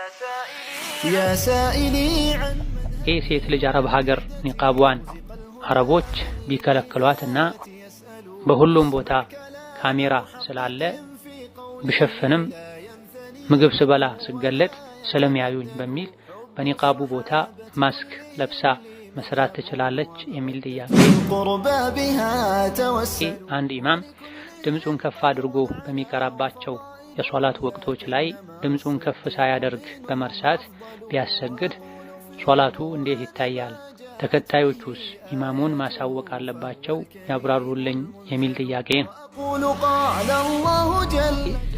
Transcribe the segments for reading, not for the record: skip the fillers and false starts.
يا سائلي عن ሴት ልጅ አረብ ሀገር ኒቃቧን አረቦች ቢከለክሏትና በሁሉም ቦታ ካሜራ ስላለ ብሸፍንም ምግብ ስበላ ስገለጥ ስለሚያዩኝ በሚል በኒቃቡ ቦታ ማስክ ለብሳ መስራት ትችላለች የሚል ጥያቄ። አንድ ኢማም ድምፁን ከፍ አድርጎ በሚቀራባቸው የሶላት ወቅቶች ላይ ድምፁን ከፍ ሳያደርግ በመርሳት ቢያሰግድ ሶላቱ እንዴት ይታያል? ተከታዮቹስ ኢማሙን ማሳወቅ አለባቸው? ያብራሩልኝ የሚል ጥያቄ ነው።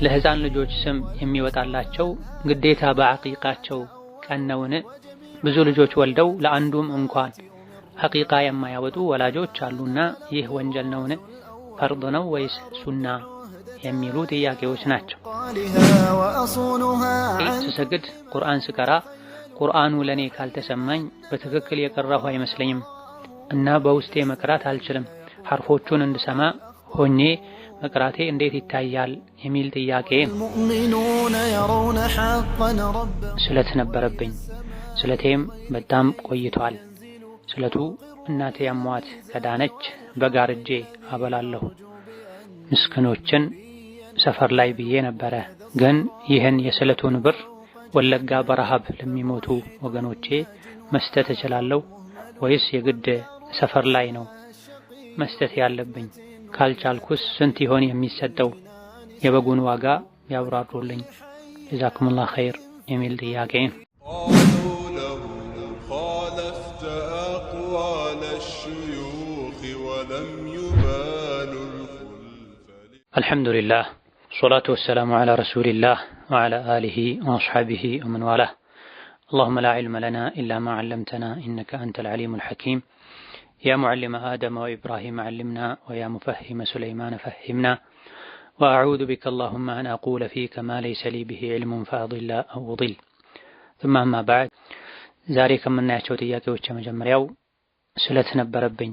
ለህፃን ልጆች ስም የሚወጣላቸው ግዴታ በአቂቃቸው ቀን ነውን? ብዙ ልጆች ወልደው ለአንዱም እንኳን አቂቃ የማያወጡ ወላጆች አሉና ይህ ወንጀል ነውን? ፈርድ ነው ወይስ ሱና የሚሉ ጥያቄዎች ናቸው። ስሰግድ ቁርአን ስቀራ ቁርአኑ ለኔ ካልተሰማኝ በትክክል የቀራሁ አይመስለኝም እና በውስጤ መቅራት አልችልም። ሐርፎቹን እንድሰማ ሆኜ መቅራቴ እንዴት ይታያል የሚል ጥያቄ። ስለት ነበረብኝ። ስለቴም በጣም ቆይቷል። ስለቱ እናቴ ያሟት ከዳነች በጋርጄ አበላለሁ። ምስኪኖችን ሰፈር ላይ ብዬ ነበረ። ግን ይህን የስለቱን ብር ወለጋ በረሃብ ለሚሞቱ ወገኖቼ መስጠት እችላለሁ ወይስ የግድ ሰፈር ላይ ነው መስጠት ያለብኝ? ካልቻልኩስ ስንት ይሆን የሚሰጠው? የበጉን ዋጋ ያብራሩልኝ። ጀዛኩሙላህ ኸይር የሚል ጥያቄ። አልሐምዱሊላህ والصلاة والسلام على رسول الله وعلى آله وأصحابه ومن والاه. اللهم لا علم لنا إلا ما علمتنا إنك أنت العليم الحكيم. يا معلم آدم وإبراهيم علمنا ويا مفهم سليمان فهمنا. وأعوذ بك اللهم أن أقول فيك ما ليس لي به علم فأضل أو أضل. ثم أما بعد زاري كمنا يشوت إياك وجه مجمريو سلت نبربين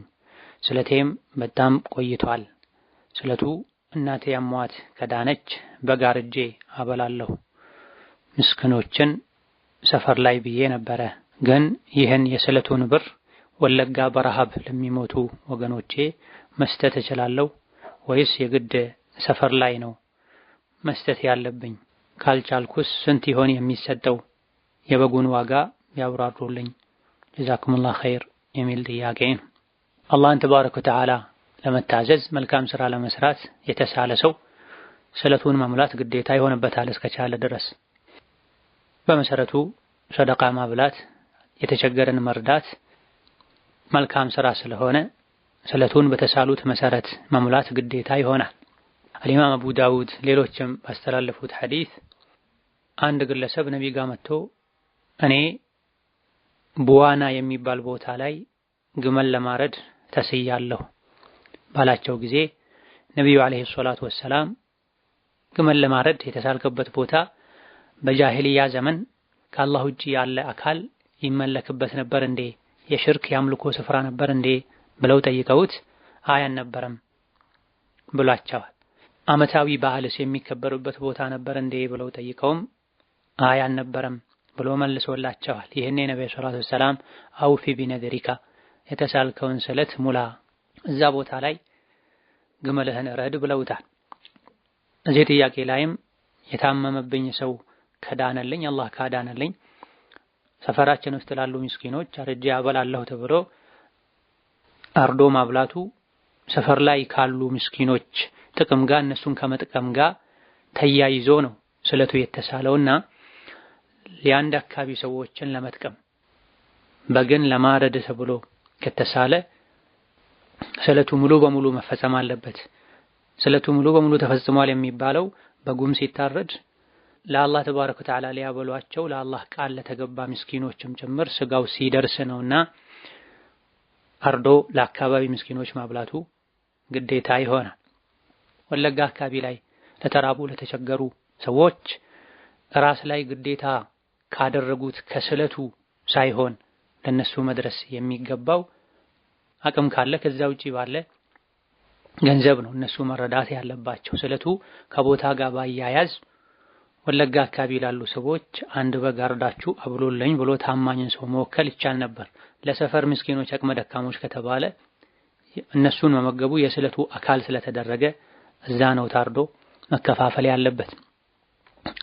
سلتهم بدام قويتوال سلتو እናቴ ያሟት ከዳነች በጋርጄ አበላለሁ። ምስኪኖችን ሰፈር ላይ ብዬ ነበረ። ግን ይህን የስለቱን ብር ወለጋ በረሃብ ለሚሞቱ ወገኖቼ መስጠት እችላለሁ ወይስ የግድ ሰፈር ላይ ነው መስጠት ያለብኝ? ካልቻልኩስ ስንት ይሆን የሚሰጠው? የበጉን ዋጋ ያብራሩልኝ። ጀዛኩሙላህ ኸይር የሚል ጥያቄ ነው። አላህን ተባረከ ወተዓላ ለመታዘዝ መልካም ስራ ለመስራት የተሳለ ሰው ስለቱን መሙላት ግዴታ ይሆንበታል እስከቻለ ድረስ። በመሰረቱ ሰደቃ ማብላት፣ የተቸገረን መርዳት መልካም ስራ ስለሆነ ስለቱን በተሳሉት መሰረት መሙላት ግዴታ ይሆናል። አልኢማም አቡ ዳውድ ሌሎችም ባስተላለፉት ሐዲስ አንድ ግለሰብ ነብይ ጋር መጥቶ እኔ ቡዋና የሚባል ቦታ ላይ ግመል ለማረድ ተስያለሁ ባላቸው ጊዜ ነብዩ አለይሂ ሰላቱ ወሰላም ግመል ለማረድ የተሳልከበት ቦታ በጃሂልያ ዘመን ከአላህ ውጪ ያለ አካል ይመለክበት ነበር እንዴ? የሽርክ ያምልኮ ስፍራ ነበር እንዴ ብለው ጠይቀውት አይ አልነበረም ብሏቸዋል። ዓመታዊ በዓልስ የሚከበርበት ቦታ ነበር እንዴ ብለው ጠይቀውም አይ አልነበረም ብሎ መልሶላቸዋል። ይሄኔ ነብዩ ሰለላሁ ዐለይሂ ወሰለም አውፊ ቢነድሪካ የተሳልከውን ስለት ሙላ፣ እዛ ቦታ ላይ ግመልህን ረድ ብለውታል። እዚህ ጥያቄ ላይም የታመመብኝ ሰው ከዳነልኝ አላህ ካዳነልኝ ሰፈራችን ውስጥ ላሉ ምስኪኖች አርጄ አበላለሁ ተብሎ አርዶ ማብላቱ ሰፈር ላይ ካሉ ምስኪኖች ጥቅም ጋር እነሱን ከመጥቀም ጋር ተያይዞ ነው ስለቱ የተሳለውና ለአንድ አካባቢ ሰዎችን ለመጥቀም በግን ለማረድ ተብሎ ከተሳለ ስለቱ ሙሉ በሙሉ መፈጸም አለበት። ስለቱ ሙሉ በሙሉ ተፈጽሟል የሚባለው በጉም ሲታረድ ለአላህ ተባረከ ወተዓላ ሊያበሏቸው ለአላህ ቃል ለተገባ ምስኪኖችም ጭምር ስጋው ሲደርስ ነውና አርዶ ለአካባቢ ምስኪኖች ማብላቱ ግዴታ ይሆናል። ወለጋ አካባቢ ላይ ለተራቡ ለተቸገሩ ሰዎች ራስ ላይ ግዴታ ካደረጉት ከስለቱ ሳይሆን ለነሱ መድረስ የሚገባው አቅም ካለ ከዛ ውጪ ባለ ገንዘብ ነው እነሱ መረዳት ያለባቸው። ስለቱ ከቦታ ጋር ባያያዝ ወለጋ አካባቢ ላሉ ሰዎች አንድ በግ አርዳችሁ አብሎልኝ ብሎ ታማኝን ሰው መወከል ይቻል ነበር። ለሰፈር ምስኪኖች አቅመ ደካሞች ከተባለ እነሱን መመገቡ የስለቱ አካል ስለተደረገ እዛ ነው ታርዶ መከፋፈል ያለበት።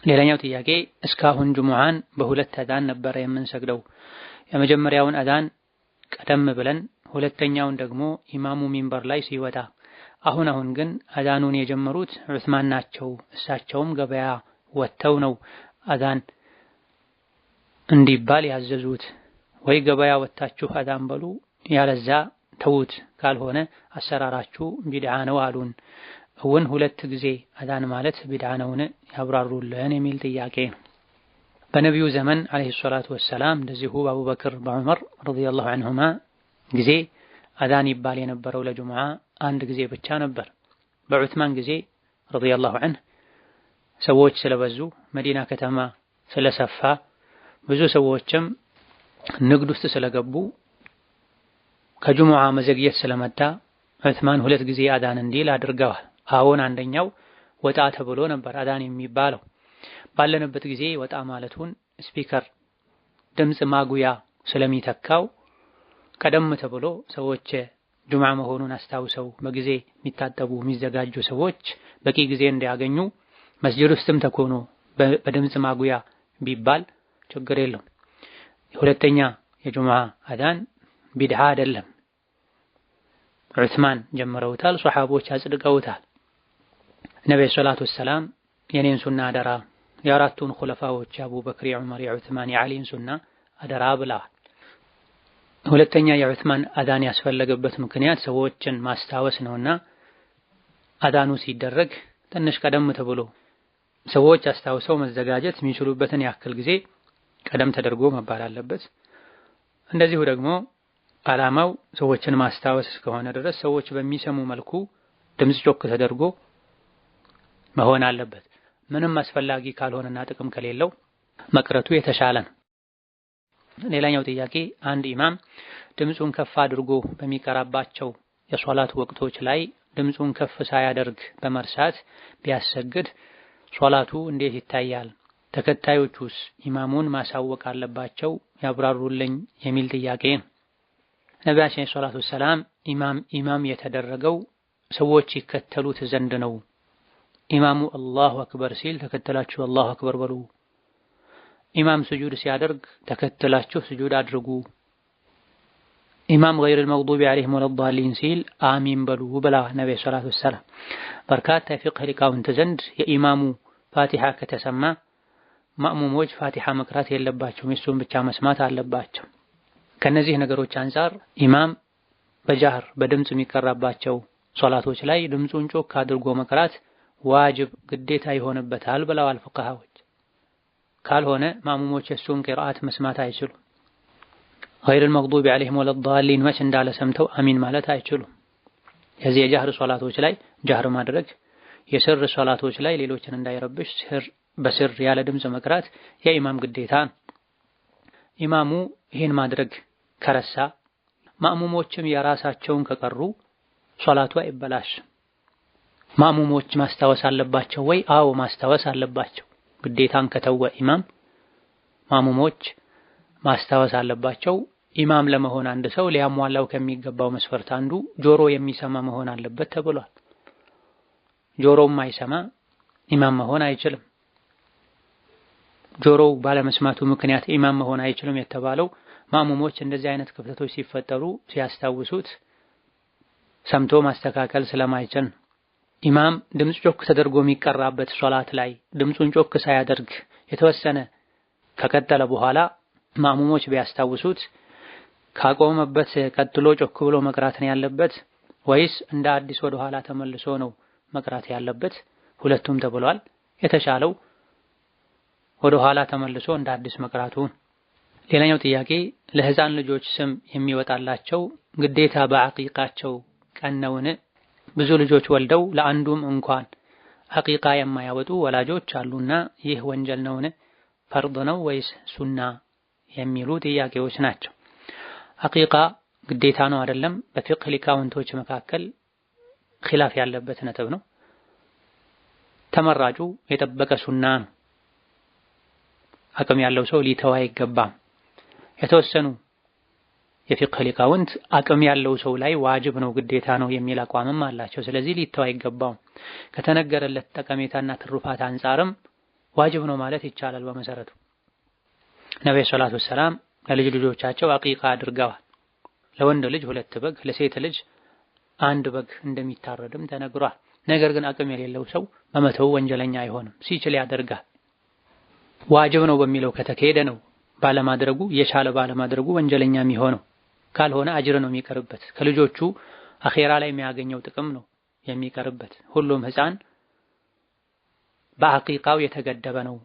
ሌላኛው ጥያቄ እስካሁን ጁሙዓን በሁለት አዛን ነበረ የምንሰግደው። የመጀመሪያውን አዛን ቀደም ብለን ሁለተኛውን ደግሞ ኢማሙ ሚንበር ላይ ሲወጣ፣ አሁን ግን አዛኑን የጀመሩት ዑስማን ናቸው። እሳቸውም ገበያ ወጥተው ነው አዛን እንዲባል ያዘዙት። ወይ ገበያ ወጥታችሁ አዛን በሉ፣ ያለዛ ተውት፣ ካልሆነ አሰራራችሁ ቢድዓ ነው አሉን። እውን ሁለት ጊዜ አዛን ማለት ቢድዓ ነውን? ያብራሩልን የሚል ጥያቄ ነው። በነቢዩ ዘመን አለይሂ ሰላቱ ወሰላም እንደዚሁ በአቡበክር በዑመር ረዲየላሁ ዐንሁማ ጊዜ አዛን ይባል የነበረው ለጁሙዓ አንድ ጊዜ ብቻ ነበር። በዑስማን ጊዜ ረዲየላሁ ዐንሁ ሰዎች ስለበዙ መዲና ከተማ ስለሰፋ ብዙ ሰዎችም ንግድ ውስጥ ስለገቡ ከጁሙዓ መዘግየት ስለመጣ ዑስማን ሁለት ጊዜ አዛን እንዲል አድርገዋል። አሁን አንደኛው ወጣ ተብሎ ነበር አዛን የሚባለው። ባለንበት ጊዜ ወጣ ማለቱን ስፒከር ድምጽ ማጉያ ስለሚተካው ቀደም ተብሎ ሰዎች ጁሙዓ መሆኑን አስታውሰው በጊዜ የሚታጠቡ የሚዘጋጁ ሰዎች በቂ ጊዜ እንዲያገኙ መስጂድ ውስጥም ተኮኖ በድምጽ ማጉያ ቢባል ችግር የለውም። ሁለተኛ የጁሙዓ አዛን ቢድዓ አይደለም። ዑስማን ጀምረውታል፣ ሷሐቦች አጽድቀውታል። ነብዩ ሰለላሁ ዐለይሂ ወሰለም የኔን ሱና አደራ፣ የአራቱን ኹለፋዎች የአቡበክር፣ የዑመር፣ የዑስማን፣ የዓሊን ሱና አደራ ብለዋል። ሁለተኛ የዑስማን አዛን ያስፈለገበት ምክንያት ሰዎችን ማስታወስ ነውና አዛኑ ሲደረግ ትንሽ ቀደም ተብሎ ሰዎች አስታውሰው መዘጋጀት የሚችሉበትን ያክል ጊዜ ቀደም ተደርጎ መባል አለበት። እንደዚሁ ደግሞ ዓላማው ሰዎችን ማስታወስ እስከሆነ ድረስ ሰዎች በሚሰሙ መልኩ ድምጽ ጮክ ተደርጎ መሆን አለበት። ምንም አስፈላጊ ካልሆነና ጥቅም ከሌለው መቅረቱ የተሻለ ነው። ሌላኛው ጥያቄ አንድ ኢማም ድምጹን ከፍ አድርጎ በሚቀራባቸው የሶላት ወቅቶች ላይ ድምጹን ከፍ ሳያደርግ በመርሳት ቢያሰግድ ሶላቱ እንዴት ይታያል? ተከታዮቹስ ኢማሙን ማሳወቅ አለባቸው? ያብራሩልኝ የሚል ጥያቄ ነው። ነቢያችን ሰለላሁ ዐለይሂ ወሰለም ኢማም የተደረገው ሰዎች ይከተሉት ዘንድ ነው። ኢማሙ አላሁ አክበር ሲል ተከተላችሁ አላሁ አክበር በሉ። ኢማም ስጁድ ሲያደርግ ተከተላችሁ ስጁድ አድርጉ። ኢማም ገይረል መግዱቢ ዐለይሂም ወለዷሊን ሲል አሚን በሉ ብላ ነብዩ ሰለላሁ ዐለይሂ ወሰለም። በርካታ የፊቅህ ሊቃውንት ዘንድ የኢማሙ ፋቲሃ ከተሰማ ማእሙሞች ፋቲሃ መቅራት የለባቸውም፣ እሱን ብቻ መስማት አለባቸው። ከነዚህ ነገሮች አንፃር ኢማም በጃህር በድምጽ የሚቀራባቸው ሶላቶች ላይ ድምጹን ጮክ አድርጎ መቅራት ዋጅብ ግዴታ ይሆንበታል ብለዋል ፉቃሃዎች። ካልሆነ ማእሙሞች እሱን ቂራአት መስማት አይችሉም። ገይረል መግዱቢ ዐለይሂም ወለዷሊን መች እንዳለ ሰምተው አሚን ማለት አይችሉም። የዚህ የጃህር ሶላቶች ላይ ጃህር ማድረግ፣ የስር ሶላቶች ላይ ሌሎችን እንዳይረብሽ በስር ያለ ድምጽ መቅራት የኢማም ግዴታ ነው። ኢማሙ ይህን ማድረግ ከረሳ ማእሙሞችም የራሳቸውን ከቀሩ ሶላቱ አይበላሽ። ማእሙሞች ማስታወስ አለባቸው ወይ? አዎ ማስታወስ አለባቸው። ግዴታን ከተወ ኢማም ማእሙሞች ማስታወስ አለባቸው። ኢማም ለመሆን አንድ ሰው ሊያሟላው ከሚገባው መስፈርት አንዱ ጆሮ የሚሰማ መሆን አለበት ተብሏል። ጆሮው የማይሰማ ኢማም መሆን አይችልም። ጆሮው ባለመስማቱ ምክንያት ኢማም መሆን አይችልም የተባለው ማእሙሞች እንደዚህ አይነት ክፍተቶች ሲፈጠሩ ሲያስታውሱት ሰምቶ ማስተካከል ስለማይችል ኢማም ድምጽ ጮክ ተደርጎ የሚቀራበት ሶላት ላይ ድምጹን ጮክ ሳያደርግ የተወሰነ ከቀጠለ በኋላ ማእሙሞች ቢያስታውሱት ካቆመበት ቀጥሎ ጮክ ብሎ መቅራት ነው ያለበት ወይስ እንደ አዲስ ወደ ኋላ ተመልሶ ነው መቅራት ያለበት? ሁለቱም ተብሏል። የተሻለው ወደ ኋላ ተመልሶ እንደ አዲስ መቅራቱ። ሌላኛው ጥያቄ ለህፃን ልጆች ስም የሚወጣላቸው ግዴታ በአቂቃቸው ቀን ነውን? ብዙ ልጆች ወልደው ለአንዱም እንኳን አቂቃ የማያወጡ ወላጆች አሉና ይህ ወንጀል ነውን? ፈርድ ነው ወይስ ሱና የሚሉ ጥያቄዎች ናቸው። አቂቃ ግዴታ ነው አይደለም? በፊቅህ ሊቃውንቶች መካከል ኺላፍ ያለበት ነጥብ ነው። ተመራጩ የጠበቀ ሱና ነው። አቅም ያለው ሰው ሊተው አይገባም። የተወሰኑ የፊቅህ ሊቃውንት አቅም ያለው ሰው ላይ ዋጅብ ነው ግዴታ ነው የሚል አቋምም አላቸው። ስለዚህ ሊተው አይገባውም። ከተነገረለት ጠቀሜታና ትሩፋት አንጻርም ዋጅብ ነው ማለት ይቻላል። በመሰረቱ ነብዩ ሰለላሁ ዐለይሂ ወሰለም ለልጅ ልጆቻቸው አቂቃ አድርገዋል። ለወንድ ልጅ 2 በግ ለሴት ልጅ 1 በግ እንደሚታረድም ተነግሯል። ነገር ግን አቅም የሌለው ሰው በመተው ወንጀለኛ አይሆንም፣ ሲችል ያደርጋል። ዋጅብ ነው በሚለው ከተካሄደ ነው ባለማድረጉ የቻለ ባለማድረጉ ወንጀለኛ የሚሆነው። ካልሆነ አጅር ነው የሚቀርበት፣ ከልጆቹ አኼራ ላይ የሚያገኘው ጥቅም ነው የሚቀርበት። ሁሉም ሕፃን በአቂቃው የተገደበ ነው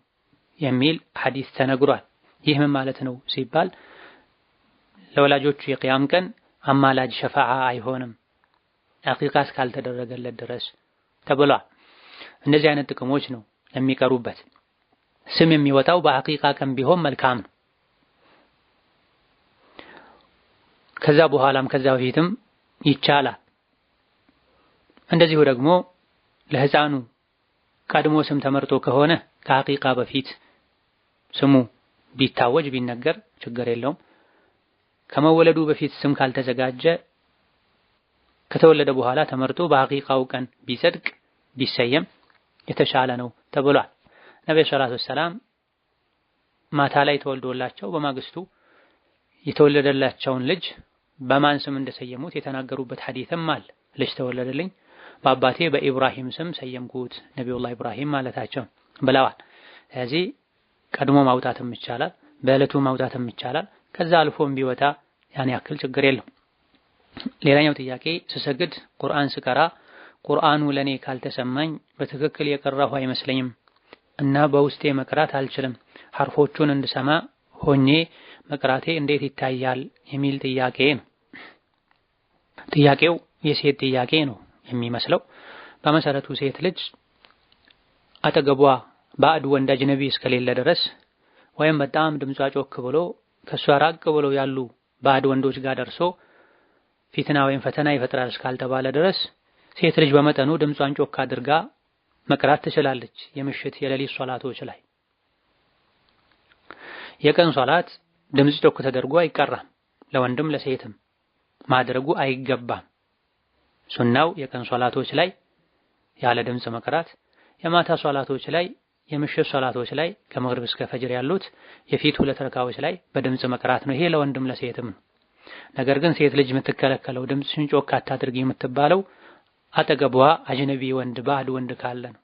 የሚል ሐዲስ ተነግሯል። ይህ ምን ማለት ነው ሲባል ለወላጆቹ የቂያም ቀን አማላጅ ሸፋዓ አይሆንም አቂቃ እስካልተደረገለት ድረስ ተብሏል። እንደዚህ አይነት ጥቅሞች ነው የሚቀሩበት። ስም የሚወጣው በአቂቃ ቀን ቢሆን መልካም ነው። ከዛ በኋላም ከዛ በፊትም ይቻላል። እንደዚሁ ደግሞ ለሕፃኑ ቀድሞ ስም ተመርጦ ከሆነ ከአቂቃ በፊት ስሙ ቢታወጅ ቢነገር ችግር የለውም። ከመወለዱ በፊት ስም ካልተዘጋጀ ከተወለደ በኋላ ተመርጦ በአቂቃው ቀን ቢጸድቅ ቢሰየም የተሻለ ነው ተብሏል። ነብዩ ሰለላሁ ዐለይሂ ወሰለም ማታ ላይ ተወልዶላቸው በማግስቱ የተወለደላቸውን ልጅ በማን ስም እንደሰየሙት የተናገሩበት ሐዲስም አለ። ልጅ ተወለደልኝ በአባቴ በኢብራሂም ስም ሰየምኩት ነብዩላህ ኢብራሂም ማለታቸው ብለዋል። ስለዚህ ቀድሞ ማውጣትም ይቻላል፣ በዕለቱ ማውጣትም ይቻላል። ከዛ አልፎም ቢወጣ ያን ያክል ችግር የለው። ሌላኛው ጥያቄ ስሰግድ ቁርአን ስቀራ ቁርአኑ ለኔ ካልተሰማኝ በትክክል የቀራሁ አይመስለኝም እና በውስጤ መቅራት አልችልም። ሐርፎቹን እንድሰማ ሆኜ መቅራቴ እንዴት ይታያል የሚል ጥያቄ ነው። ጥያቄው የሴት ጥያቄ ነው የሚመስለው። በመሰረቱ ሴት ልጅ አጠገቧ ባዕድ ወንድ አጅነቢ እስከሌለ ድረስ ወይም በጣም ድምጿ ጮክ ብሎ ከሷ ራቅ ብሎ ያሉ ባዕድ ወንዶች ጋር ደርሶ ፊትና ወይም ፈተና ይፈጥራል እስካልተባለ ድረስ ሴት ልጅ በመጠኑ ድምጿን ጮክ አድርጋ መቅራት ትችላለች። የምሽት የሌሊት ሶላቶች ላይ የቀን ሶላት ድምጽ ጮክ ተደርጎ አይቀራም። ለወንድም ለሴትም ማድረጉ አይገባም። ሱናው የቀን ሶላቶች ላይ ያለ ድምጽ መቅራት፣ የማታ ሶላቶች ላይ የምሽት ሶላቶች ላይ ከመግሪብ እስከ ፈጅር ያሉት የፊት 2 ረካዎች ላይ በድምጽ መቅራት ነው። ይሄ ለወንድም ለሴትም ነው። ነገር ግን ሴት ልጅ የምትከለከለው ድምጽሽን ጮክ አታድርጊ የምትባለው አጠገቧ አጅነቢ ወንድ ባዕድ ወንድ ካለ ነው።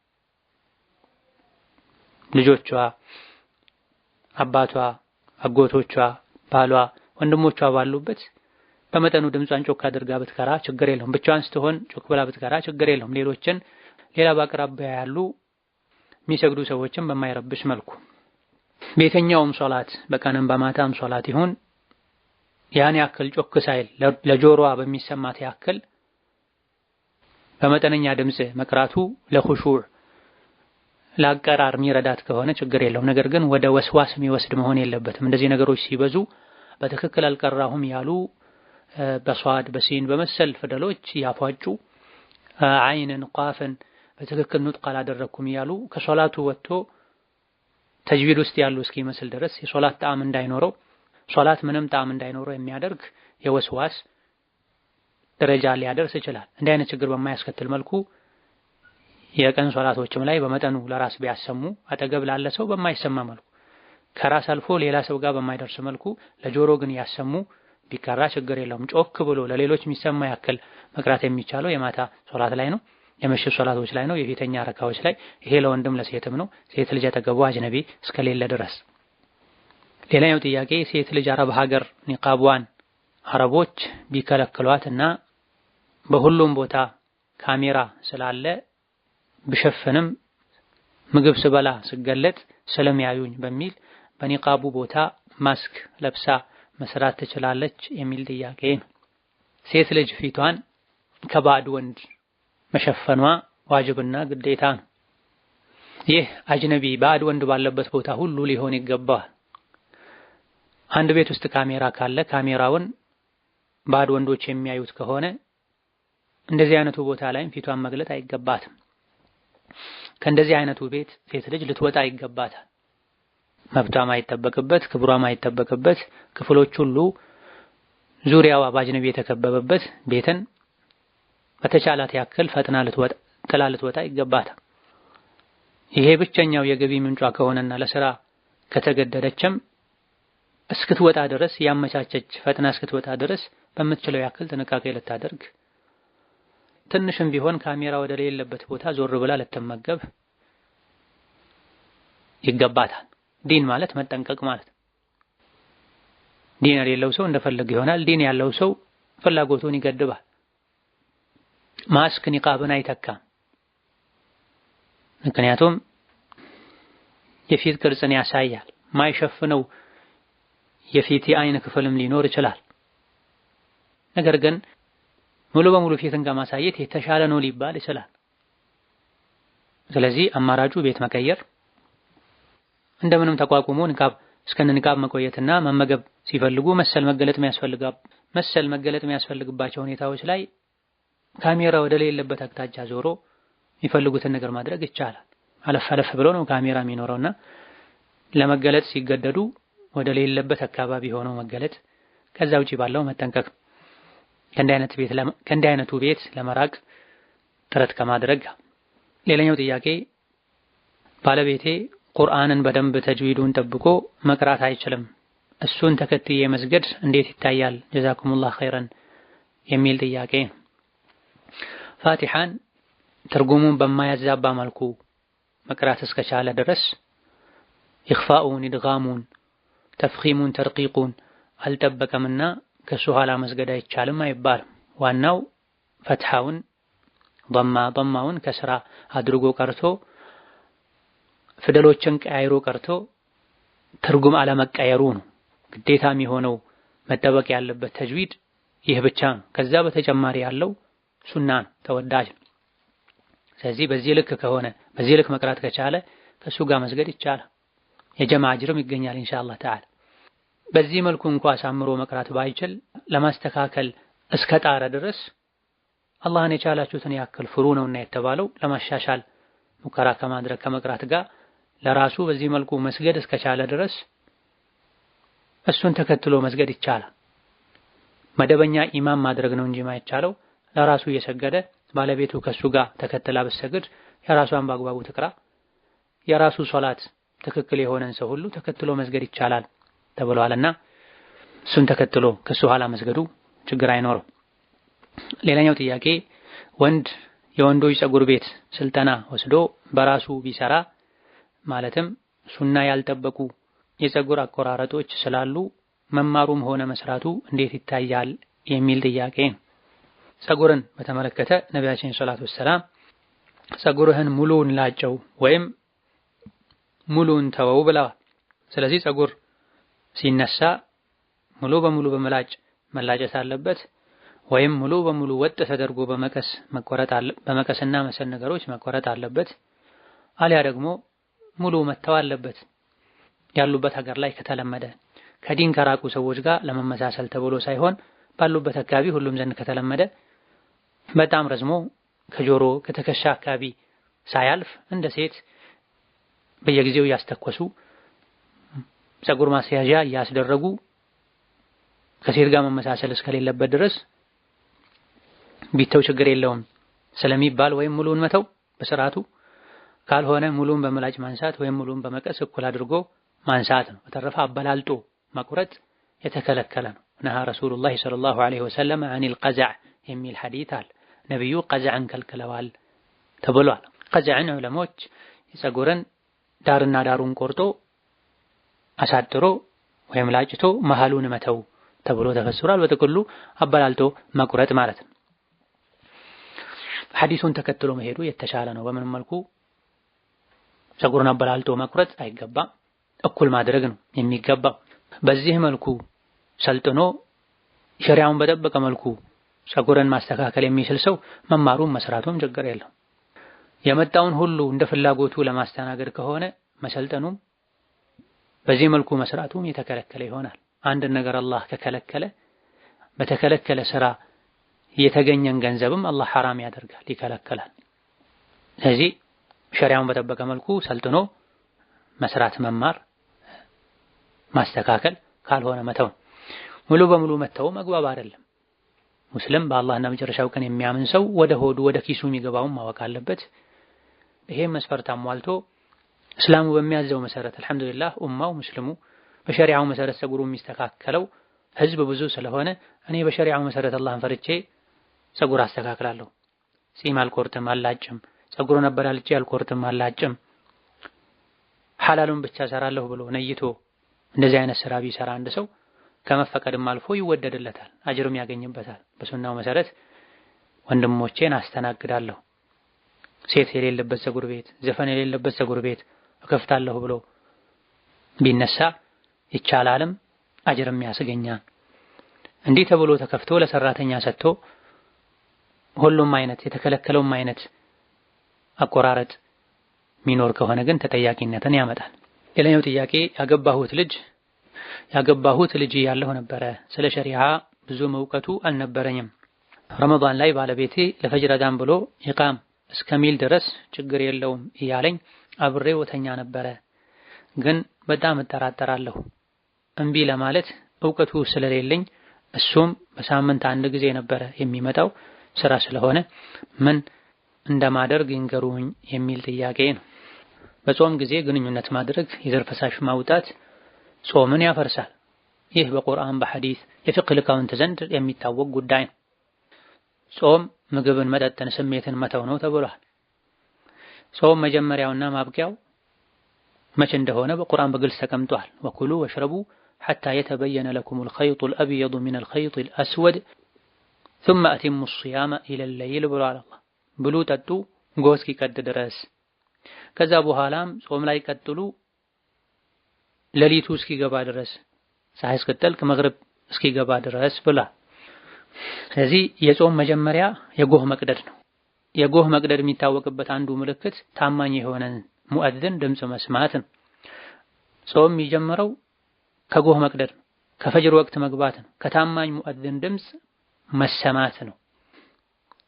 ልጆቿ፣ አባቷ፣ አጎቶቿ፣ ባሏ፣ ወንድሞቿ ባሉበት በመጠኑ ድምጿን ጮክ አድርጋ ብትቀራ ችግር የለውም። ብቻዋን ስትሆን ጮክ ብላ ብትቀራ ችግር የለውም። ሌሎችን ሌላ በአቅራቢያ ያሉ የሚሰግዱ ሰዎችን በማይረብሽ መልኩ በየትኛውም ሶላት በቀንም በማታም ሶላት ይሁን ያን ያክል ጮክ ሳይል ለጆሮዋ በሚሰማት ያክል በመጠነኛ ድምጽ መቅራቱ ለኹሹዕ ለአቀራር የሚረዳት ከሆነ ችግር የለውም። ነገር ግን ወደ ወስዋስ የሚወስድ መሆን የለበትም። እንደዚህ ነገሮች ሲበዙ በትክክል አልቀራሁም ያሉ በሷድ በሲን በመሰል ፊደሎች ያፏጩ አይንን ቋፍን በትክክል ኑጥቅ አላደረኩም ያሉ ከሶላቱ ወጥቶ ተጅዊድ ውስጥ ያሉ እስኪመስል ድረስ የሶላት ጣዕም እንዳይኖረው ሶላት ምንም ጣዕም እንዳይኖረው የሚያደርግ የወስዋስ ደረጃ ሊያደርስ ይችላል። እንዲህ አይነት ችግር በማያስከትል መልኩ የቀን ሶላቶችም ላይ በመጠኑ ለራስ ቢያሰሙ አጠገብ ላለ ሰው በማይሰማ መልኩ ከራስ አልፎ ሌላ ሰው ጋር በማይደርስ መልኩ ለጆሮ ግን ያሰሙ ቢቀራ ችግር የለውም። ጮክ ብሎ ለሌሎች የሚሰማ ያክል መቅራት የሚቻለው የማታ ሶላት ላይ ነው፣ የምሽት ሶላቶች ላይ ነው፣ የፊተኛ ረካዎች ላይ። ይሄ ለወንድም ለሴትም ነው፣ ሴት ልጅ አጠገቡ አጅነቢ እስከሌለ ድረስ። ሌላኛው ጥያቄ ሴት ልጅ አረብ ሀገር ኒቃቧን አረቦች ቢከለክሏትና በሁሉም ቦታ ካሜራ ስላለ ብሸፍንም ምግብ ስበላ ስገለጥ ስለሚያዩኝ በሚል በኒቃቡ ቦታ ማስክ ለብሳ መስራት ትችላለች የሚል ጥያቄ ነው። ሴት ልጅ ፊቷን ከባዕድ ወንድ መሸፈኗ ዋጅብና ግዴታ ነው። ይህ አጅነቢ ባዕድ ወንድ ባለበት ቦታ ሁሉ ሊሆን ይገባል። አንድ ቤት ውስጥ ካሜራ ካለ ካሜራውን ባዕድ ወንዶች የሚያዩት ከሆነ እንደዚህ አይነቱ ቦታ ላይም ፊቷን መግለጥ አይገባትም። ከእንደዚህ አይነቱ ቤት ሴት ልጅ ልትወጣ ይገባታል። መብቷ ማይጠበቅበት ክብሯ ማይጠበቅበት ክፍሎች ሁሉ ዙሪያዋ በአጅነቢ የተከበበበት ቤትን በተቻላት ያክል ፈጥና ልትወጣ ይገባታል። ይሄ ብቸኛው የገቢ ምንጯ ከሆነና ለስራ ከተገደደችም እስክትወጣ ድረስ ያመቻቸች ፈጥና እስክትወጣ ድረስ በምትችለው ያክል ጥንቃቄ ልታደርግ፣ ትንሽም ቢሆን ካሜራ ወደ ሌለበት ቦታ ዞር ብላ ልትመገብ ይገባታል። ዲን ማለት መጠንቀቅ ማለት ነው። ዲን የሌለው ሰው እንደፈለገ ይሆናል። ዲን ያለው ሰው ፍላጎቱን ይገድባል። ማስክ ኒቃብን አይተካም። ምክንያቱም የፊት ቅርጽን ያሳያል። ማይሸፍነው የፊት የአይን ክፍልም ሊኖር ይችላል። ነገር ግን ሙሉ በሙሉ ፊትን ከማሳየት የተሻለ ነው ሊባል ይችላል። ስለዚህ አማራጩ ቤት መቀየር፣ እንደምንም ተቋቁሞ እስከነ ንቃብ መቆየትና መመገብ ሲፈልጉ መሰል መገለጥ የሚያስፈልግባቸው ሁኔታዎች ላይ ካሜራ ወደ ሌለበት አቅጣጫ ዞሮ የሚፈልጉትን ነገር ማድረግ ይቻላል። አለፍ ብሎ ነው ካሜራ የሚኖረውና ለመገለጥ ሲገደዱ ወደ ሌለበት አካባቢ ሆነው መገለጥ፣ ከዛ ውጪ ባለው መጠንቀቅ፣ ከእንዲህ አይነቱ ቤት ለመራቅ ጥረት ከማድረግ። ሌላኛው ጥያቄ ባለቤቴ ቁርአንን በደንብ ተጅዊዱን ጠብቆ መቅራት አይችልም፣ እሱን ተከትዬ መስገድ እንዴት ይታያል? ጀዛኩሙላህ ኸይረን የሚል ጥያቄ። ፋቲሓን ትርጉሙን በማያዛባ መልኩ መቅራት እስከቻለ ድረስ ኢኽፋኡን፣ ኢድጋሙን፣ ተፍኺሙን፣ ተርቂቁን አልጠበቀምና ከሱ ኋላ መስገድ አይቻልም አይባልም። ዋናው ፈትሐውን ضማውን ከስራ አድርጎ ቀርቶ ፊደሎችን ቀያይሮ ቀርቶ ትርጉም አለመቀየሩ ነው። ግዴታ የሚሆነው መጠበቅ ያለበት ተጅዊድ ይህ ብቻ ነው። ከዛ በተጨማሪ ያለው ሱና ነው፣ ተወዳጅ ነው። ስለዚህ በዚህ ልክ መቅራት ከቻለ ከሱ ጋር መስገድ ይቻላል። የጀማዓ አጅርም ይገኛል ኢንሻአላህ ተዓላ። በዚህ መልኩ እንኳን አሳምሮ መቅራት ባይችል ለማስተካከል እስከ ጣረ ድረስ አላህን የቻላችሁትን ያክል ፍሩ ነውና የተባለው ለማሻሻል ሙከራ ከማድረግ ከመቅራት ጋር ለራሱ በዚህ መልኩ መስገድ እስከቻለ ድረስ እሱን ተከትሎ መስገድ ይቻላል። መደበኛ ኢማም ማድረግ ነው እንጂ ማይቻለው ለራሱ እየሰገደ ባለቤቱ ከሱ ጋር ተከትላ በሰግድ የራሷን በአግባቡ ትቅራ። የራሱ ሶላት ትክክል የሆነን ሰው ሁሉ ተከትሎ መስገድ ይቻላል ተብሏልና እሱን ተከትሎ ከሱ ኋላ መስገዱ ችግር አይኖርም። ሌላኛው ጥያቄ የወንዶች ፀጉር ቤት ስልጠና ወስዶ በራሱ ቢሰራ ማለትም ሱና ያልጠበቁ የፀጉር አቆራረጦች ስላሉ መማሩም ሆነ መስራቱ እንዴት ይታያል የሚል ጥያቄ። ፀጉርን በተመለከተ ነቢያችን ሰለላሁ ዐለይሂ ወሰለም ፀጉርህን ሙሉውን ላጨው ወይም ሙሉውን ተወው ብለዋል። ስለዚህ ፀጉር ሲነሳ ሙሉ በሙሉ መላጨት አለበት ወይም ሙሉ በሙሉ ወጥ ተደርጎ በመቀስና መሰል ነገሮች መቆረጥ አለበት። አሊያ ደግሞ ሙሉ መተው አለበት። ያሉበት ሀገር ላይ ከተለመደ ከዲን ከራቁ ሰዎች ጋር ለመመሳሰል ተብሎ ሳይሆን ባሉበት አካባቢ ሁሉም ዘንድ ከተለመደ በጣም ረዝሞ ከጆሮ ከትከሻ አካባቢ ሳያልፍ እንደ ሴት በየጊዜው ያስተኮሱ ፀጉር ማስያዣ ያስደረጉ ከሴት ጋር መመሳሰል እስከሌለበት ድረስ ቢተው ችግር የለውም ስለሚባል ወይም ሙሉን መተው በስርዓቱ ካልሆነ ሙሉን በመላጭ ማንሳት ወይም ሙሉን በመቀስ እኩል አድርጎ ማንሳት ነው። በተረፈ አበላልጦ መቁረጥ የተከለከለ ነው። ነሃ ረሱሉላህ ሰለላሁ ዐለይሂ ወሰለም አኒል ቀዝዕ የሚል ሐዲስ አለ። ነብዩ ቀዝዕን ከልክለዋል ተብሏል። ቀዝዕን ዑለሞች የፀጉርን ዳርና ዳሩን ቆርጦ አሳጥሮ ወይም ላጭቶ መሃሉን መተው ተብሎ ተፈስሯል። በጥቅሉ አበላልጦ መቁረጥ ማለት ነው። ሐዲሱን ተከትሎ መሄዱ የተሻለ ነው። በምንም መልኩ ፀጉርን አበላልጦ መቁረጥ አይገባም። እኩል ማድረግ ነው የሚገባው። በዚህ መልኩ ሰልጥኖ ሸሪዓውን በጠበቀ መልኩ ፀጉርን ማስተካከል የሚችል ሰው መማሩም መስራቱም ችግር የለውም። የመጣውን ሁሉ እንደ ፍላጎቱ ለማስተናገድ ከሆነ መሰልጠኑም በዚህ መልኩ መስራቱም የተከለከለ ይሆናል። አንድ ነገር አላህ ከከለከለ በተከለከለ ስራ የተገኘን ገንዘብም አላህ ሐራም ያደርጋል፣ ይከለከላል። ስለዚህ ሸሪዓውን በጠበቀ መልኩ ሰልጥኖ መስራት መማር ማስተካከል ካልሆነ መተው። ሙሉ በሙሉ መተው መግባብ አይደለም። ሙስሊም በአላህና መጨረሻው ቀን የሚያምን ሰው ወደ ሆዱ ወደ ኪሱ የሚገባውን ማወቅ አለበት። ይሄን መስፈርት አሟልቶ እስላሙ በሚያዘው መሰረት አልሐምዱሊላህ ኡማው ሙስሊሙ በሸሪዓው መሰረት ፀጉሩ የሚስተካከለው ህዝብ ብዙ ስለሆነ እኔ በሸሪዓው መሰረት አላህን ፈርቼ ፀጉር አስተካክላለሁ፣ ጺም አልቆርጥም አላጭም፣ ፀጉሩን አበላልጬ አልቆርጥም አላጭም፣ ሐላሉን ብቻ ሰራለሁ ብሎ ነይቶ እንደዚህ አይነት ስራ ቢሰራ አንድ ሰው ከመፈቀድም አልፎ ይወደድለታል፣ አጅርም ያገኝበታል። በሱናው መሰረት ወንድሞቼን አስተናግዳለሁ፣ ሴት የሌለበት ፀጉር ቤት፣ ዘፈን የሌለበት ፀጉር ቤት እከፍታለሁ ብሎ ቢነሳ ይቻላልም አጅርም ያስገኛል። እንዲህ ተብሎ ተከፍቶ ለሰራተኛ ሰጥቶ ሁሉም አይነት የተከለከለውም አይነት አቆራረጥ ሚኖር ከሆነ ግን ተጠያቂነትን ያመጣል። ሌላኛው ጥያቄ ያገባሁት ልጅ ያለሁ ነበረ። ስለ ሸሪዓ ብዙም እውቀቱ አልነበረኝም። ረመዳን ላይ ባለቤቴ ለፈጅር አዛን ብሎ ኢቃም እስከሚል ድረስ ችግር የለውም እያለኝ አብሬው ተኛ ነበረ። ግን በጣም እጠራጠራለሁ። እምቢ ለማለት እውቀቱ ስለሌለኝ እሱም በሳምንት አንድ ጊዜ ነበረ የሚመጣው ስራ ስለሆነ ምን እንደማደርግ ይንገሩኝ የሚል ጥያቄ ነው። በጾም ጊዜ ግንኙነት ማድረግ የዘር ፈሳሽ ማውጣት ጾምን ያፈርሳል። ይህ በቁርአን በሐዲስ የፍቅህ ሊቃውንት ዘንድ የሚታወቅ ጉዳይ ነው። ጾም ምግብን፣ መጠጥን፣ ስሜትን መተው ነው ተብሏል። ጾም መጀመሪያውና ማብቂያው መቼ እንደሆነ በቁርአን በግልጽ ተቀምጧል። ወኩሉ ወሽረቡ ሐታ የተበየነ ለኩሙል ኸይጡል አብየዱ ሚነል ኸይጢል አስወድ ثم أتموا الصيام إلى الليل ብሏል አላህ። ብሉ ጠጡ ጎህ እስኪቀድ ድረስ፣ ከዛ በኋላም ጾም ላይ ቀጥሉ ሌሊቱ እስኪገባ ድረስ፣ ፀሐይ እስክትጠልቅ መግሪብ እስኪገባ ድረስ ብላ። ስለዚህ የጾም መጀመሪያ የጎህ መቅደድ ነው። የጎህ መቅደድ የሚታወቅበት አንዱ ምልክት ታማኝ የሆነን ሙአዝን ድምፅ መስማት ነው። ጾም የሚጀምረው ከጎህ መቅደድ ነው፣ ከፈጅር ወቅት መግባት ነው፣ ከታማኝ ሙአዝን ድምፅ መሰማት ነው።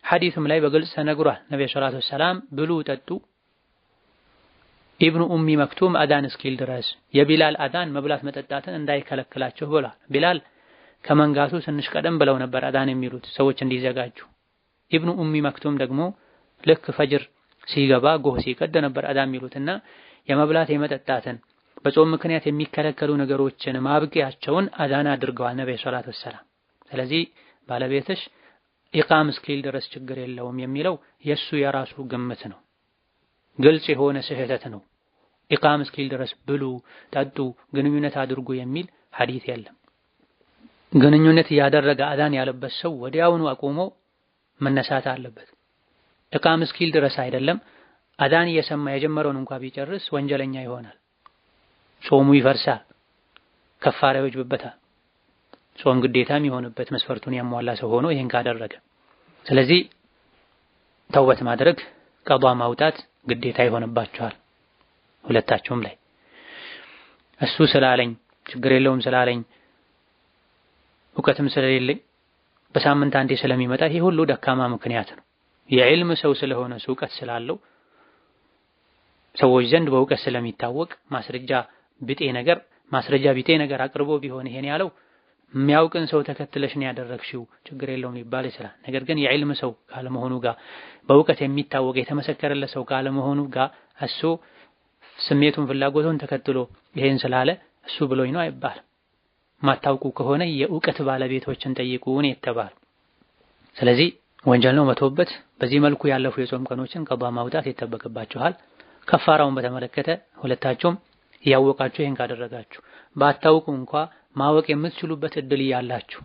ሐዲስም ላይ በግልጽ ተነግሯል። ነብዩ ሰለላሁ ዐለይሂ ወሰለም ብሉ ጠጡ ኢብኑ ኡሚ መክቱም አዳን እስኪል ድረስ የቢላል አዳን መብላት መጠጣትን እንዳይከለክላቸው ብሏል። ቢላል ከመንጋቱ ትንሽ ቀደም ብለው ነበር አዳን የሚሉት ሰዎች እንዲዘጋጁ። ኢብኑ ኡሚ መክቱም ደግሞ ልክ ፈጅር ሲገባ ጎህ ሲቀድ ነበር አዳን የሚሉትና የመብላት የመጠጣትን በጾም ምክንያት የሚከለከሉ ነገሮችን ማብቂያቸውን አዳን አድርገዋል ነብዩ ሰለላሁ ዐለይሂ ወሰለም። ስለዚህ ባለቤትሽ ኢቃም እስኪል ድረስ ችግር የለውም የሚለው የሱ የራሱ ግምት ነው፣ ግልጽ የሆነ ስህተት ነው። ኢቃም እስኪል ድረስ ብሉ ጠጡ ግንኙነት አድርጉ የሚል ሐዲስ የለም። ግንኙነት ያደረገ አዳን ያለበት ሰው ወዲያውኑ አቆሞ መነሳት አለበት። ኢቃም እስኪል ድረስ አይደለም፣ አዳን እየሰማ የጀመረውን እንኳን ቢጨርስ ወንጀለኛ ይሆናል፣ ጾሙ ይፈርሳል፣ ከፋራ ይወጅብበታል። ጾም ግዴታም የሆነበት መስፈርቱን ያሟላ ሰው ሆኖ ይሄን ካደረገ፣ ስለዚህ ተውበት ማድረግ ቀዷ ማውጣት ግዴታ ይሆንባቸዋል ሁለታቸውም ላይ። እሱ ስላለኝ ችግር የለውም ስላለኝ እውቀትም ስለሌለኝ በሳምንት አንዴ ስለሚመጣ ይሄ ሁሉ ደካማ ምክንያት ነው። የዕልም ሰው ስለሆነ እውቀት ስላለው ሰዎች ዘንድ በእውቀት ስለሚታወቅ ማስረጃ ቢጤ ነገር አቅርቦ ቢሆን ይሄን ያለው የሚያውቅን ሰው ተከትለሽ ነው ያደረግሽው ችግር የለውም ሊባል ይችላል። ነገር ግን የዕልም ሰው ካለመሆኑ ጋር በእውቀት የሚታወቅ የተመሰከረለት ሰው ካለመሆኑ ጋር እሱ ስሜቱን ፍላጎቱን ተከትሎ ይሄን ስላለ እሱ ብሎኝ ነው አይባልም። ማታውቁ ከሆነ የእውቀት ባለቤቶችን ጠይቁ ነው የተባለው። ስለዚህ ወንጀል ነው መተውበት። በዚህ መልኩ ያለፉ የጾም ቀኖችን ቀዷ ማውጣት ይጠበቅባችኋል። ከፋራውን በተመለከተ ሁለታችሁም ያወቃችሁ ይሄን ካደረጋችሁ ባታውቁ እንኳን ማወቅ የምትችሉበት እድል ያላችሁ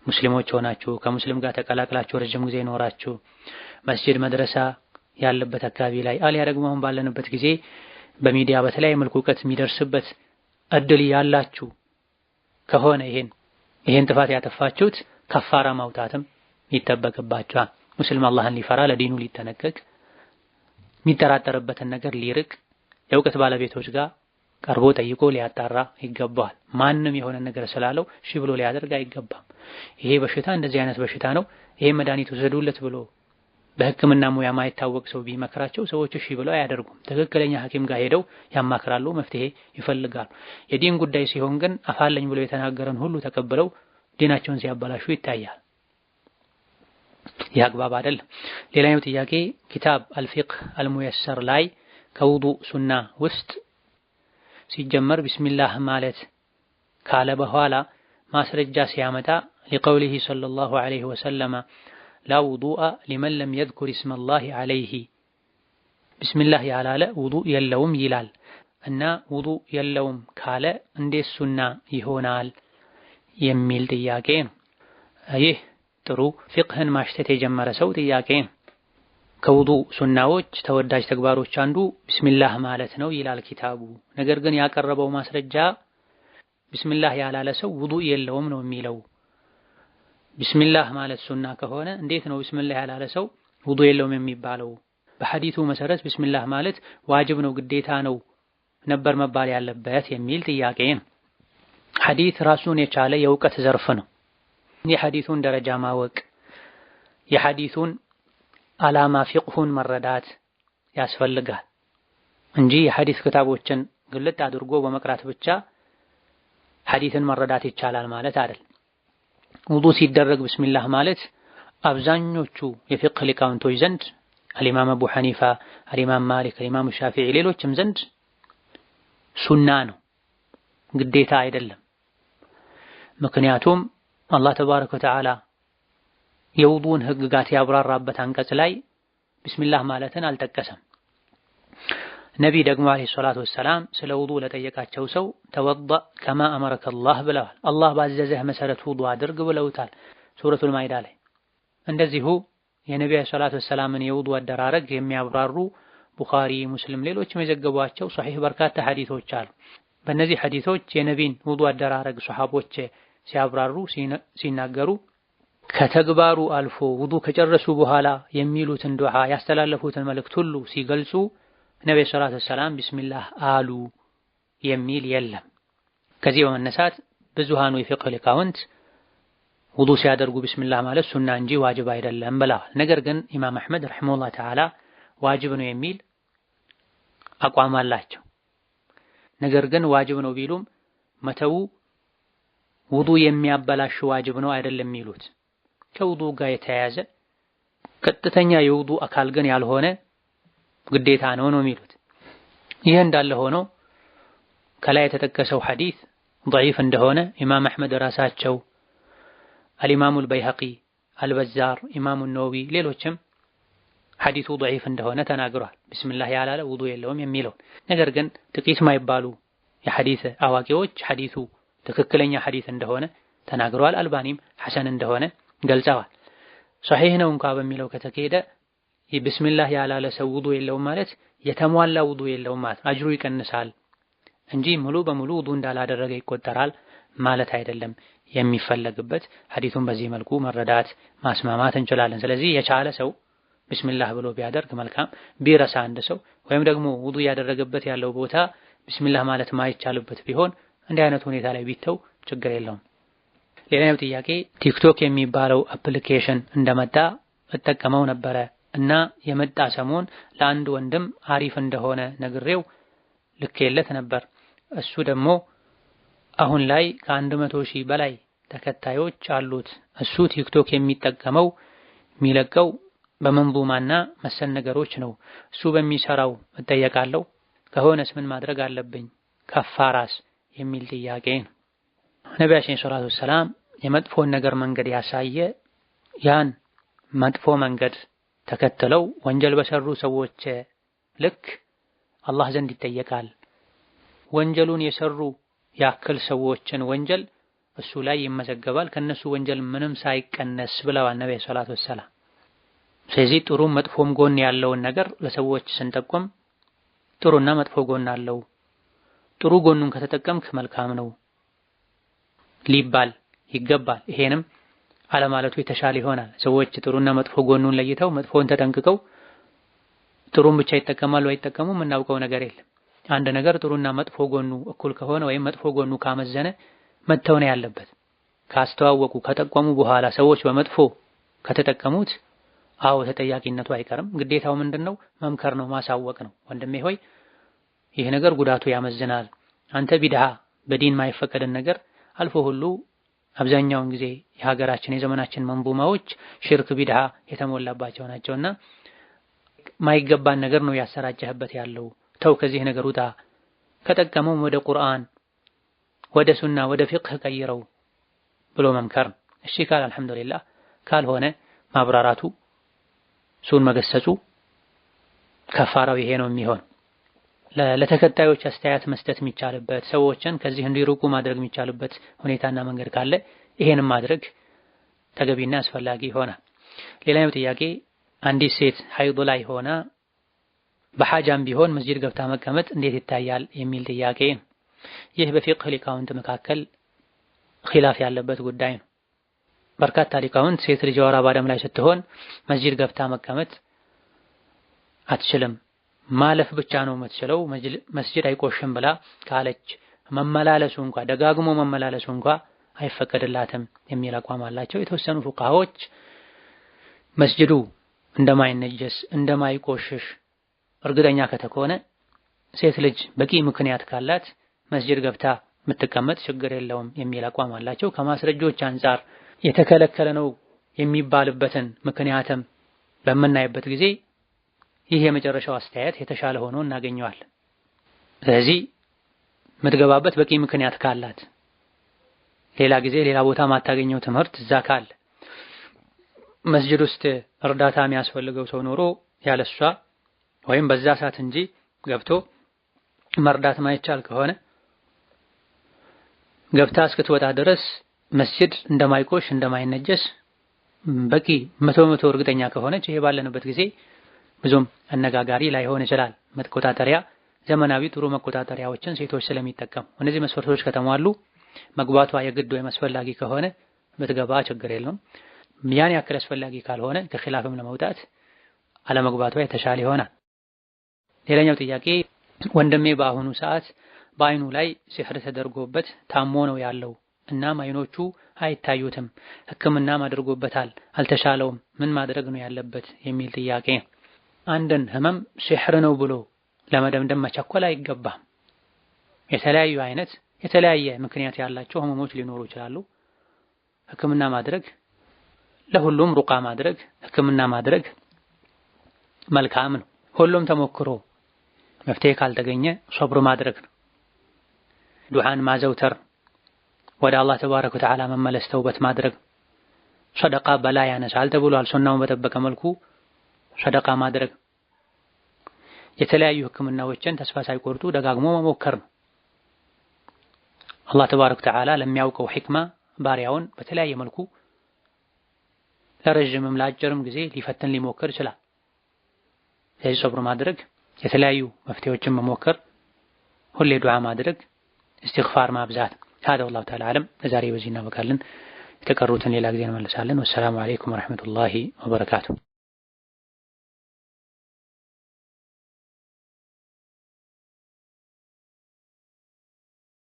ሙስሊሞች ሆናችሁ ከሙስሊም ጋር ተቀላቅላችሁ ረጅም ጊዜ ኖራችሁ መስጂድ መድረሳ ያለበት አካባቢ ላይ አልያ ደግሞ አሁን ባለንበት ጊዜ በሚዲያ በተለያየ መልኩ እውቀት የሚደርስበት እድል ያላችሁ ከሆነ ይሄን ጥፋት ያጠፋችሁት ከፋራ ማውጣትም ይጠበቅባችኋል። ሙስሊም አላህን ሊፈራ ለዲኑ ሊጠነቀቅ የሚጠራጠርበትን ነገር ሊርቅ የእውቀት ባለቤቶች ጋር ቀርቦ ጠይቆ ሊያጣራ ይገባል። ማንም የሆነ ነገር ስላለው እሺ ብሎ ሊያደርግ አይገባም። ይሄ በሽታ እንደዚህ አይነት በሽታ ነው፣ ይሄ መድኃኒት ወሰዱለት ብሎ በህክምና ሙያ ማይታወቅ ሰው ቢመክራቸው ሰዎች እሺ ብለው አያደርጉም። ትክክለኛ ሐኪም ጋር ሄደው ያማክራሉ፣ መፍትሄ ይፈልጋሉ። የዲን ጉዳይ ሲሆን ግን አፋለኝ ብሎ የተናገረን ሁሉ ተቀብለው ዲናቸውን ሲያበላሹ ይታያል። ያግባብ አይደለም። ሌላኛው ጥያቄ ኪታብ አልፊቅህ አልሙየሰር ላይ ከውዱእ ሱና ውስጥ ሲጀመር ቢስሚላህ ማለት ካለ በኋላ ማስረጃ ሲያመጣ لقوله صلى الله عليه وسلم لا وضوء لمن لم يذكر اسم الله عليه بسم الله ያላለ ውዱእ የለውም ይላል እና ውዱእ የለውም ካለ እንዴት ሱና ይሆናል የሚል ጥያቄ ነው። ይህ ጥሩ ፊቅህን ማሽተት የጀመረ ሰው ጥያቄ ነው። ከውዱእ ሱናዎች ተወዳጅ ተግባሮች አንዱ ቢስሚላህ ማለት ነው ይላል ኪታቡ። ነገር ግን ያቀረበው ማስረጃ ቢስሚላህ ያላለ ሰው ውዱእ የለውም ነው የሚለው። ቢስሚላህ ማለት ሱና ከሆነ እንዴት ነው ቢስሚላህ ያላለ ሰው ውዱእ የለውም የሚባለው? በሐዲሱ መሰረት ቢስሚላህ ማለት ዋጅብ ነው ግዴታ ነው ነበር መባል ያለበት የሚል ጥያቄ ነው። ሐዲስ ራሱን የቻለ የእውቀት ዘርፍ ነው። የሐዲሱን ደረጃ ማወቅ፣ የሐዲሱን ዓላማ ፊቅሁን መረዳት ያስፈልጋል እንጂ የሐዲስ ክታቦችን ግልጥ አድርጎ በመቅራት ብቻ ሐዲስን መረዳት ይቻላል ማለት አይደል። ውዱእ ሲደረግ ቢስሚላህ ማለት አብዛኞቹ የፊቅህ ሊቃውንቶች ዘንድ አልኢማም አቡ ሐኒፋ፣ አልኢማም ማሊክ፣ አልኢማም ሻፊዒ ሌሎችም ዘንድ ሱና ነው፣ ግዴታ አይደለም። ምክንያቱም አላህ ተባረከ ወተዓላ የውዱእን ህግጋት ያብራራበት አንቀጽ ላይ ቢስሚላህ ማለትን አልጠቀሰም። ነቢይ ደግሞ አለይሂ ሰላቱ ወሰላም ስለ ውዱእ ለጠየቃቸው ሰው ተወضأ ከማ አመረከ አላህ ብለዋል። አላህ ባዘዘህ መሰረት ውዱእ አድርግ ብለውታል ሱረቱል ማኢዳ ላይ። እንደዚሁ የነቢዩ አለይሂ ሰላቱ ወሰላምን የውዱእ አደራረግ የሚያብራሩ ቡኻሪ፣ ሙስሊም ሌሎችም የዘገቧቸው ሶሒህ በርካታ ሐዲሶች አሉ። በእነዚህ ሐዲሶች የነቢይን ውዱእ አደራረግ ሷሐቦች ሲያብራሩ ሲናገሩ ከተግባሩ አልፎ ውዱእ ከጨረሱ በኋላ የሚሉትን ዱዓ ያስተላለፉትን መልእክት ሁሉ ሲገልጹ ነብዩ ሰለላሁ ዐለይሂ ወሰለም ቢስሚላህ አሉ የሚል የለም። ከዚህ በመነሳት ብዙሃኑ የፊቅህ ሊቃውንት ውዱእ ሲያደርጉ ቢስሚላህ ማለት ሱና እንጂ ዋጅብ አይደለም ብለዋል። ነገር ግን ኢማም አሕመድ ረሂመሁላህ ተዓላ ዋጅብ ነው የሚል አቋም አላቸው። ነገር ግን ዋጅብ ነው ቢሉም መተው ውዱእ የሚያበላሽ ዋጅብ ነው አይደለም የሚሉት። ከውዱእ ጋር የተያያዘ ቀጥተኛ የውዱእ አካል ግን ያልሆነ ግዴታ ነው የሚሉት። ይህ እንዳለ ሆኖ ከላይ የተጠቀሰው ሐዲስ ضعيف እንደሆነ ኢማም አሕመድ ራሳቸው፣ አልኢማሙል በይሀቂ፣ አልበዛር፣ ኢማሙ ነወዊ ሌሎችም ሐዲሱ ضعيف እንደሆነ ተናግረዋል። ቢስሚላህ ያላለ ውዱእ የለውም የሚለው። ነገር ግን ጥቂት ማይባሉ የሐዲስ አዋቂዎች ሐዲሱ ትክክለኛ ሐዲስ እንደሆነ ተናግረዋል። አልባኒም ሐሰን እንደሆነ ገልጸዋል። ሶሒህ ነው እንኳ በሚለው ከተካሄደ ቢስሚላህ ያላለ ሰው ውዱእ የለውም ማለት የተሟላ ውዱእ የለውም ማለት አጅሩ ይቀንሳል እንጂ ሙሉ በሙሉ ውዱእ እንዳላደረገ ይቆጠራል ማለት አይደለም የሚፈለግበት። ሐዲሱን በዚህ መልኩ መረዳት ማስማማት እንችላለን። ስለዚህ የቻለ ሰው ቢስሚላህ ብሎ ቢያደርግ መልካም። ቢረሳ አንድ ሰው ወይም ደግሞ ውዱእ ያደረገበት ያለው ቦታ ቢስሚላህ ማለት ማይቻልበት ቢሆን እንዲህ አይነት ሁኔታ ላይ ቢተው ችግር የለውም። ሌላኛው ጥያቄ ቲክቶክ የሚባለው አፕሊኬሽን እንደመጣ እጠቀመው ነበረ እና የመጣ ሰሞን ለአንድ ወንድም አሪፍ እንደሆነ ነግሬው ልኬለት ነበር። እሱ ደግሞ አሁን ላይ ከ100,000 በላይ ተከታዮች አሉት። እሱ ቲክቶክ የሚጠቀመው የሚለቀው በመንዙማና መሰል ነገሮች ነው። እሱ በሚሰራው እጠየቃለሁ? ከሆነስ ምን ማድረግ አለብኝ? ከፋራስ የሚል ጥያቄ ነው። ነቢያችን ሰለላሁ ዐለይሂ ወሰለም የመጥፎን ነገር መንገድ ያሳየ ያን መጥፎ መንገድ ተከትለው ወንጀል በሰሩ ሰዎች ልክ አላህ ዘንድ ይጠየቃል። ወንጀሉን የሰሩ ያክል ሰዎችን ወንጀል እሱ ላይ ይመዘገባል ከነሱ ወንጀል ምንም ሳይቀነስ ብለዋል ነብዩ ሰለላሁ ዐለይሂ ወሰለም። ስለዚህ ጥሩ መጥፎም ጎን ያለውን ነገር ለሰዎች ስንጠቁም ጥሩና መጥፎ ጎን አለው፣ ጥሩ ጎኑን ከተጠቀምክ መልካም ነው ሊባል ይገባል። ይሄንም አለማለቱ የተሻለ ይሆናል። ሰዎች ጥሩና መጥፎ ጎኑን ለይተው መጥፎን ተጠንቅቀው ጥሩን ብቻ ይጠቀማሉ አይጠቀሙም የምናውቀው ነገር የለም። አንድ ነገር ጥሩና መጥፎ ጎኑ እኩል ከሆነ ወይም መጥፎ ጎኑ ካመዘነ መተው ነው ያለበት። ካስተዋወቁ ከጠቆሙ በኋላ ሰዎች በመጥፎ ከተጠቀሙት አዎ ተጠያቂነቱ አይቀርም። ግዴታው ምንድነው? መምከር ነው፣ ማሳወቅ ነው። ወንድሜ ሆይ ይህ ነገር ጉዳቱ ያመዝናል። አንተ ቢድዓ በዲን ማይፈቀድን ነገር አልፎ ሁሉ አብዛኛውን ጊዜ የሀገራችን የዘመናችን መንቡማዎች ሽርክ ቢድዓ የተሞላባቸው ናቸውና ማይገባን ነገር ነው ያሰራጨህበት ያለው። ተው ከዚህ ነገር ውጣ። ከጠቀመው ወደ ቁርአን ወደ ሱና ወደ ፊቅህ ቀይረው ብሎ መምከር። እሺ ካል አልሐምዱሊላህ፣ ካልሆነ ማብራራቱ ሱን መገሰጹ ከፋራው ይሄ ነው የሚሆን። ለተከታዮች አስተያየት መስጠት የሚቻልበት ሰዎችን ከዚህ እንዲሩቁ ማድረግ የሚቻልበት ሁኔታና መንገድ ካለ ይሄንም ማድረግ ተገቢና አስፈላጊ ይሆናል። ሌላኛው ጥያቄ አንዲት ሴት ሐይድ ላይ ሆና በሐጃም ቢሆን መስጂድ ገብታ መቀመጥ እንዴት ይታያል የሚል ጥያቄ ነው። ይህ በፊቅህ ሊቃውንት መካከል ኺላፍ ያለበት ጉዳይ ነው። በርካታ ሊቃውንት ሴት ልጅ ወር አበባ ላይ ስትሆን መስጂድ ገብታ መቀመጥ አትችልም፣ ማለፍ ብቻ ነው የምትችለው፣ መስጂድ አይቆሽም ብላ ካለች መመላለሱ እንኳን ደጋግሞ መመላለሱ እንኳን አይፈቀድላትም የሚል አቋም አላቸው። የተወሰኑ ፉቃሃዎች መስጂዱ እንደማይነጀስ እንደማይቆሽሽ እርግጠኛ ከተኮነ ሴት ልጅ በቂ ምክንያት ካላት መስጂድ ገብታ የምትቀመጥ ችግር የለውም የሚል አቋም አላቸው። ከማስረጃዎች አንፃር የተከለከለ ነው የሚባልበትን ምክንያትም በምናይበት ጊዜ ይህ የመጨረሻው አስተያየት የተሻለ ሆኖ እናገኘዋለን። ስለዚህ የምትገባበት በቂ ምክንያት ካላት፣ ሌላ ጊዜ ሌላ ቦታ ማታገኘው ትምህርት እዛ ካለ፣ መስጂድ ውስጥ እርዳታ የሚያስፈልገው ሰው ኖሮ ያለሷ ወይም በዛ ሰዓት እንጂ ገብቶ መርዳት ማይቻል ከሆነ ገብታ እስክትወጣ ድረስ መስጂድ እንደማይቆሽ እንደማይነጀስ በቂ 100% እርግጠኛ ከሆነች ይሄ ባለንበት ጊዜ ብዙም አነጋጋሪ ላይሆን ይችላል። መቆጣጠሪያ ዘመናዊ ጥሩ መቆጣጠሪያዎችን ሴቶች ስለሚጠቀሙ እነዚህ መስፈርቶች ከተሟሉ መግባቷ የግድ ወይም አስፈላጊ ከሆነ ብትገባ ችግር የለውም። ያን ያክል አስፈላጊ ካልሆነ ከኺላፍም ለመውጣት አለመግባቷ የተሻለ ይሆናል። ሌላኛው ጥያቄ ወንድሜ በአሁኑ ሰዓት በአይኑ ላይ ሲህር ተደርጎበት ታሞ ነው ያለው። እናም አይኖቹ አይታዩትም፣ ሕክምናም አድርጎበታል፣ አልተሻለውም። ምን ማድረግ ነው ያለበት የሚል ጥያቄ። አንድን ህመም ሲህር ነው ብሎ ለመደምደም መቸኮል አይገባም። የተለያየ ምክንያት ያላቸው ህመሞች ሊኖሩ ይችላሉ። ሕክምና ማድረግ ለሁሉም ሩቃ ማድረግ ሕክምና ማድረግ መልካም ነው። ሁሉም ተሞክሮ መፍትሄ ካልተገኘ ሶብር ማድረግ ነው። ዱዓን ማዘውተር፣ ወደ አላህ ተባረከ ወተዓላ መመለስ፣ ተውበት ማድረግ። ሰደቃ በላ ያነሳል ተብሏል። ሱናውን በጠበቀ መልኩ ሰደቃ ማድረግ። የተለያዩ ህክምናዎችን ተስፋ ሳይቆርጡ ደጋግሞ መሞከር ነው። አላህ ተባረከ ወተዓላ ለሚያውቀው ሒክማ ባሪያውን በተለያየ መልኩ ለረጅምም ለአጭርም ጊዜ ሊፈትን ሊሞክር ይችላል። ስለዚህ ሶብር ማድረግ፣ የተለያዩ መፍትሄዎችን መሞከር፣ ሁሌ ዱዓ ማድረግ፣ እስትግፋር ማብዛት። هذا والله تعالى أعلم። ለዛሬ በዚህ እናበቃለን። የተቀሩትን ሌላ ጊዜ እንመለሳለን። ወሰላሙ አለይኩም ወራህመቱላሂ ወበረካቱ።